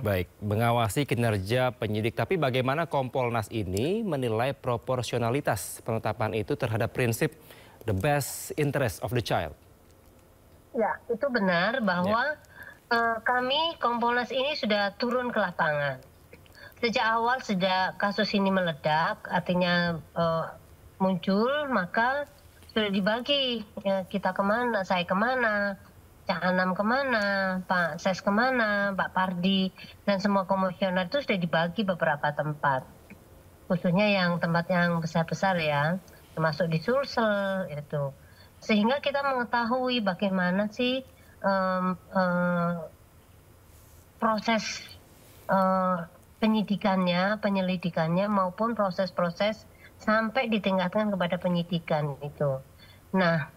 Baik, mengawasi kinerja penyidik. Tapi bagaimana Kompolnas ini menilai proporsionalitas penetapan itu terhadap prinsip the best interest of the child? Ya, itu benar bahwa kami Kompolnas ini sudah turun ke lapangan. Sejak awal, sejak kasus ini meledak, artinya muncul, maka sudah dibagi kita kemana, saya kemana, Cak Anam kemana, Pak Ses kemana, Pak Pardi, dan semua komisioner itu sudah dibagi beberapa tempat. Khususnya yang tempat yang besar-besar ya, termasuk di Sulsel itu. Sehingga kita mengetahui bagaimana sih proses penyidikannya, penyelidikannya maupun proses-proses sampai ditingkatkan kepada penyidikan itu. Nah,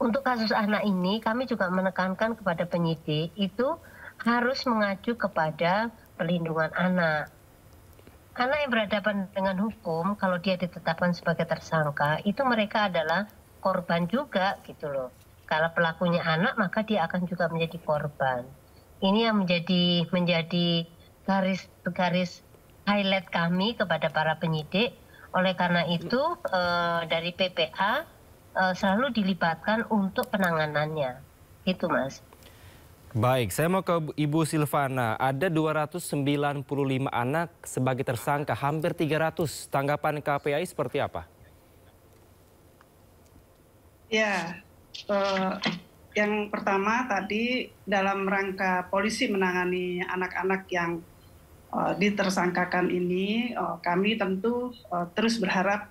untuk kasus anak ini kami juga menekankan kepada penyidik itu harus mengacu kepada perlindungan anak. Anak yang berhadapan dengan hukum kalau dia ditetapkan sebagai tersangka itu mereka adalah korban juga gitu loh. Kalau pelakunya anak maka dia akan juga menjadi korban. Ini yang menjadi garis highlight kami kepada para penyidik. Oleh karena itu dari PPA selalu dilibatkan untuk penanganannya. Gitu, Mas. Baik, saya mau ke Ibu Silvana. Ada 295 anak sebagai tersangka, hampir 300. Tanggapan KPAI seperti apa? Ya, yang pertama tadi dalam rangka polisi menangani anak-anak yang ditersangkakan ini, kami tentu terus berharap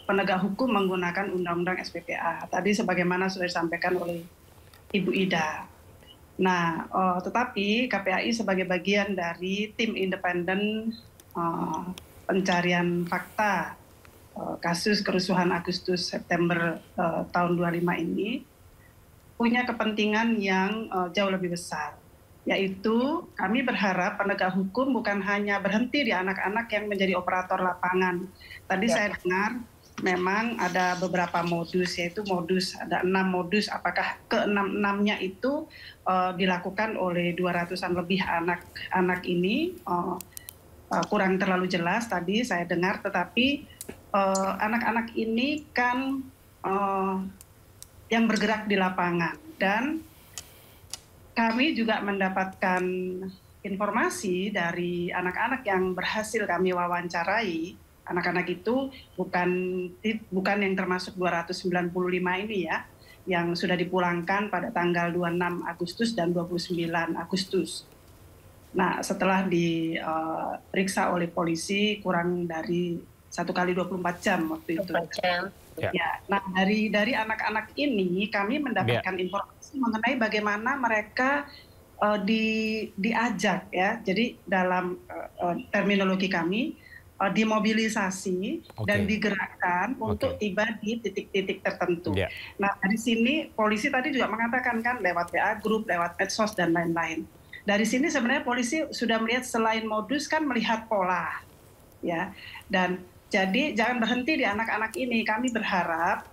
penegak hukum menggunakan Undang-Undang SPPA. Tadi sebagaimana sudah disampaikan oleh Ibu Ida. Nah, tetapi KPAI sebagai bagian dari tim independen pencarian fakta kasus kerusuhan Agustus September tahun 25 ini punya kepentingan yang jauh lebih besar. Yaitu kami berharap penegak hukum bukan hanya berhenti di anak-anak yang menjadi operator lapangan. Tadi saya dengar memang ada beberapa modus, yaitu ada 6 modus, apakah ke-6-6-nya itu dilakukan oleh 200-an lebih anak ini, kurang terlalu jelas tadi saya dengar, tetapi anak-anak ini kan yang bergerak di lapangan. Dan kami juga mendapatkan informasi dari anak-anak yang berhasil kami wawancarai. Anak-anak itu bukan yang termasuk 295 ini ya, yang sudah dipulangkan pada tanggal 26 Agustus dan 29 Agustus. Nah, setelah diperiksa oleh polisi kurang dari 1 kali 24 jam waktu itu. 24 jam. Ya, nah dari anak-anak ini kami mendapatkan informasi mengenai bagaimana mereka diajak ya. Jadi dalam terminologi kami dimobilisasi dan digerakkan untuk tiba di titik-titik tertentu. Nah, dari sini polisi tadi juga mengatakan kan lewat WA group, lewat medsos dan lain-lain. Dari sini sebenarnya polisi sudah melihat selain modus kan melihat pola ya. Dan jadi jangan berhenti di anak-anak ini. Kami berharap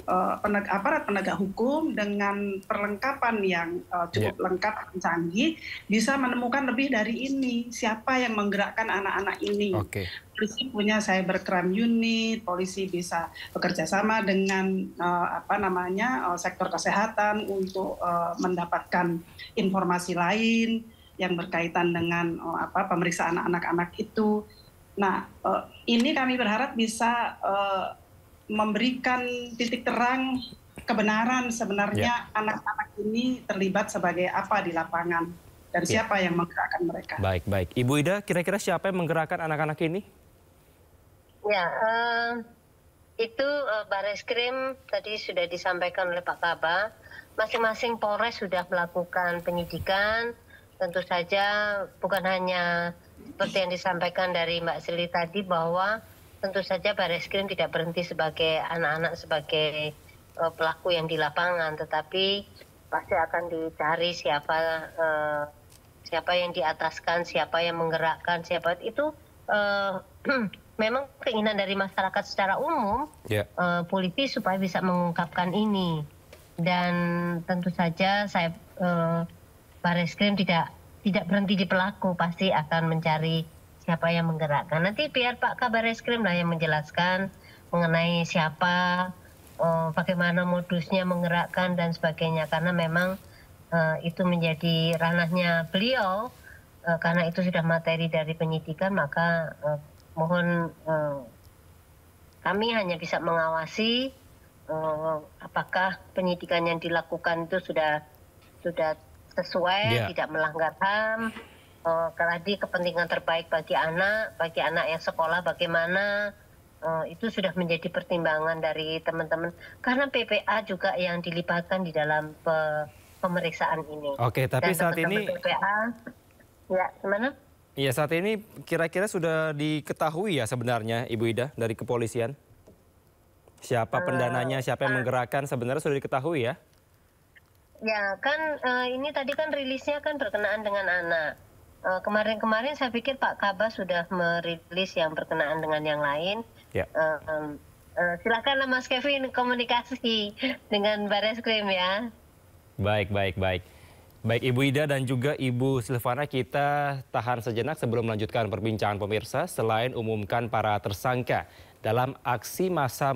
aparat penegak hukum dengan perlengkapan yang cukup lengkap dan canggih bisa menemukan lebih dari ini. Siapa yang menggerakkan anak-anak ini? Polisi punya cybercrime unit, polisi bisa bekerja sama dengan sektor kesehatan untuk mendapatkan informasi lain yang berkaitan dengan pemeriksaan anak-anak itu. Nah, ini kami berharap bisa memberikan titik terang kebenaran sebenarnya anak-anak ini terlibat sebagai apa di lapangan dan siapa yang menggerakkan mereka. Baik. Ibu Ida, kira-kira siapa yang menggerakkan anak-anak ini? Ya, itu Bareskrim tadi sudah disampaikan oleh Pak Kaba. Masing-masing Polres sudah melakukan penyidikan. Tentu saja bukan hanya seperti yang disampaikan dari Mbak Sili tadi bahwa tentu saja Bareskrim tidak berhenti sebagai anak-anak sebagai pelaku yang di lapangan, tetapi pasti akan dicari siapa yang diataskan, siapa yang menggerakkan, siapa itu memang keinginan dari masyarakat secara umum polisi supaya bisa mengungkapkan ini. Dan tentu saja Bareskrim tidak tidak berhenti di pelaku, pasti akan mencari siapa yang menggerakkan. Nanti biar Pak Kabar Eskrim lah yang menjelaskan mengenai siapa, bagaimana modusnya menggerakkan dan sebagainya. Karena memang itu menjadi ranahnya beliau, karena itu sudah materi dari penyidikan, maka mohon kami hanya bisa mengawasi apakah penyidikan yang dilakukan itu sudah sesuai, tidak melanggar HAM, tadi kepentingan terbaik bagi anak yang sekolah bagaimana, itu sudah menjadi pertimbangan dari teman-teman. Karena PPA juga yang dilibatkan di dalam pemeriksaan ini. Oke, tapi dan saat ini PPA, ya gimana? Iya, saat ini kira-kira sudah diketahui ya sebenarnya Ibu Ida dari kepolisian? Siapa pendananya, siapa yang menggerakkan sebenarnya sudah diketahui ya? Ya kan ini tadi kan rilisnya kan berkenaan dengan anak. Kemarin-kemarin saya pikir Pak Kabas sudah merilis yang berkenaan dengan yang lain. Ya. Silakanlah Mas Kevin komunikasi dengan Bareskrim ya. Baik. Baik Ibu Ida dan juga Ibu Silvana, kita tahan sejenak sebelum melanjutkan perbincangan pemirsa. Selain umumkan para tersangka dalam aksi massa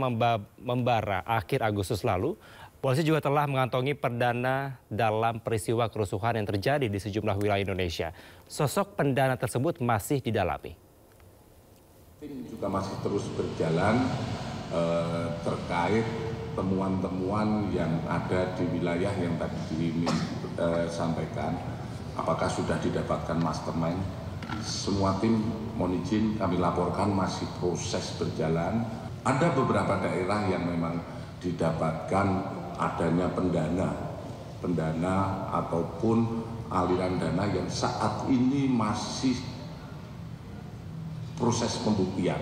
membara akhir Agustus lalu, polisi juga telah mengantongi perdana dalam peristiwa kerusuhan yang terjadi di sejumlah wilayah Indonesia. Sosok pendana tersebut masih didalami. Tim juga masih terus berjalan terkait temuan-temuan yang ada di wilayah yang tadi disampaikan. Apakah sudah didapatkan mastermind? Semua tim mohon izin kami laporkan masih proses berjalan. Ada beberapa daerah yang memang didapatkan adanya pendana ataupun aliran dana yang saat ini masih proses pembuktian.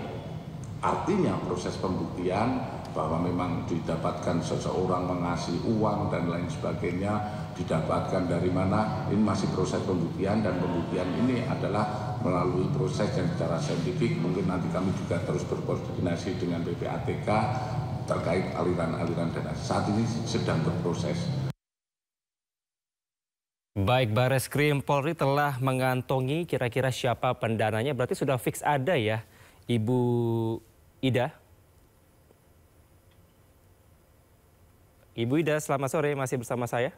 Artinya proses pembuktian bahwa memang didapatkan seseorang mengasih uang dan lain sebagainya, didapatkan dari mana, ini masih proses pembuktian, dan pembuktian ini adalah melalui proses yang secara saintifik. Mungkin nanti kami juga terus berkoordinasi dengan PPATK terkait aliran-aliran dana. Saat ini sedang berproses. Baik, Bareskrim Polri telah mengantongi kira-kira siapa pendananya, berarti sudah fix ada ya Ibu Ida? Ibu Ida, selamat sore, masih bersama saya?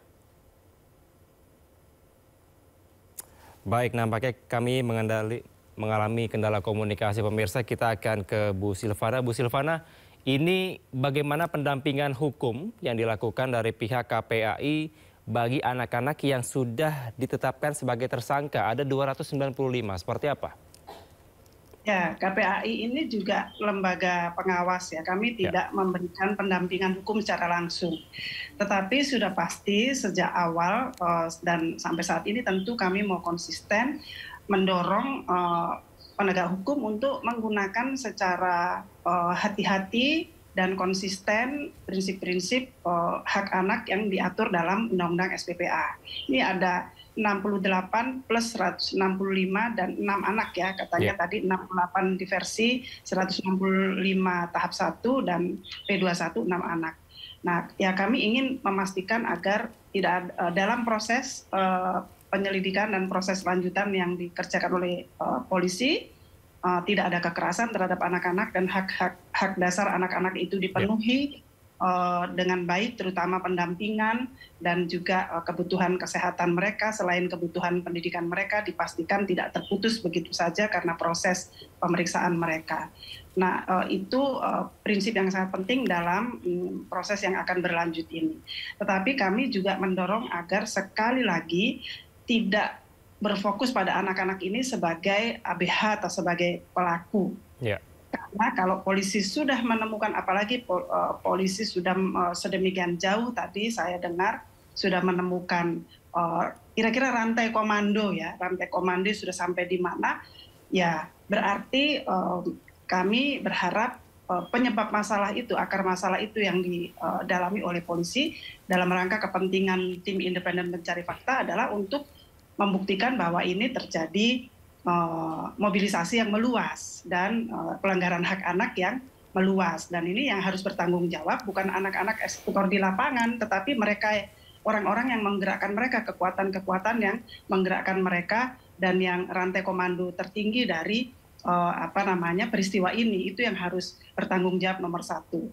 Baik, nampaknya kami mengalami kendala komunikasi pemirsa. Kita akan ke Bu Silvana. Bu Silvana, ini bagaimana pendampingan hukum yang dilakukan dari pihak KPAI bagi anak-anak yang sudah ditetapkan sebagai tersangka? Ada 295, seperti apa? Ya, KPAI ini juga lembaga pengawas ya. Kami tidak memberikan pendampingan hukum secara langsung. Tetapi sudah pasti sejak awal dan sampai saat ini tentu kami mau konsisten mendorong penegak hukum untuk menggunakan secara hati-hati dan konsisten prinsip-prinsip hak anak yang diatur dalam Undang-Undang SPPA. Ini ada 68 plus 165 dan 6 anak ya, katanya tadi 68 di versi 165 tahap 1 dan P21 6 anak. Nah, ya kami ingin memastikan agar tidak dalam proses penyelidikan dan proses lanjutan yang dikerjakan oleh polisi tidak ada kekerasan terhadap anak-anak dan hak dasar anak-anak itu dipenuhi dengan baik, terutama pendampingan dan juga kebutuhan kesehatan mereka selain kebutuhan pendidikan mereka dipastikan tidak terputus begitu saja karena proses pemeriksaan mereka. Nah, itu prinsip yang sangat penting dalam proses yang akan berlanjut ini. Tetapi kami juga mendorong agar sekali lagi tidak berfokus pada anak-anak ini sebagai ABH atau sebagai pelaku. Karena kalau polisi sudah menemukan, apalagi polisi sudah sedemikian jauh tadi saya dengar sudah menemukan kira-kira rantai komando ya, rantai komando sudah sampai di mana, ya berarti kami berharap penyebab masalah itu, akar masalah itu yang didalami oleh polisi dalam rangka kepentingan tim independen pencari fakta adalah untuk membuktikan bahwa ini terjadi mobilisasi yang meluas dan pelanggaran hak anak yang meluas, dan ini yang harus bertanggung jawab bukan anak-anak eksekutor di lapangan tetapi mereka orang-orang yang menggerakkan mereka, kekuatan-kekuatan yang menggerakkan mereka, dan yang rantai komando tertinggi dari peristiwa ini, itu yang harus bertanggung jawab nomor satu.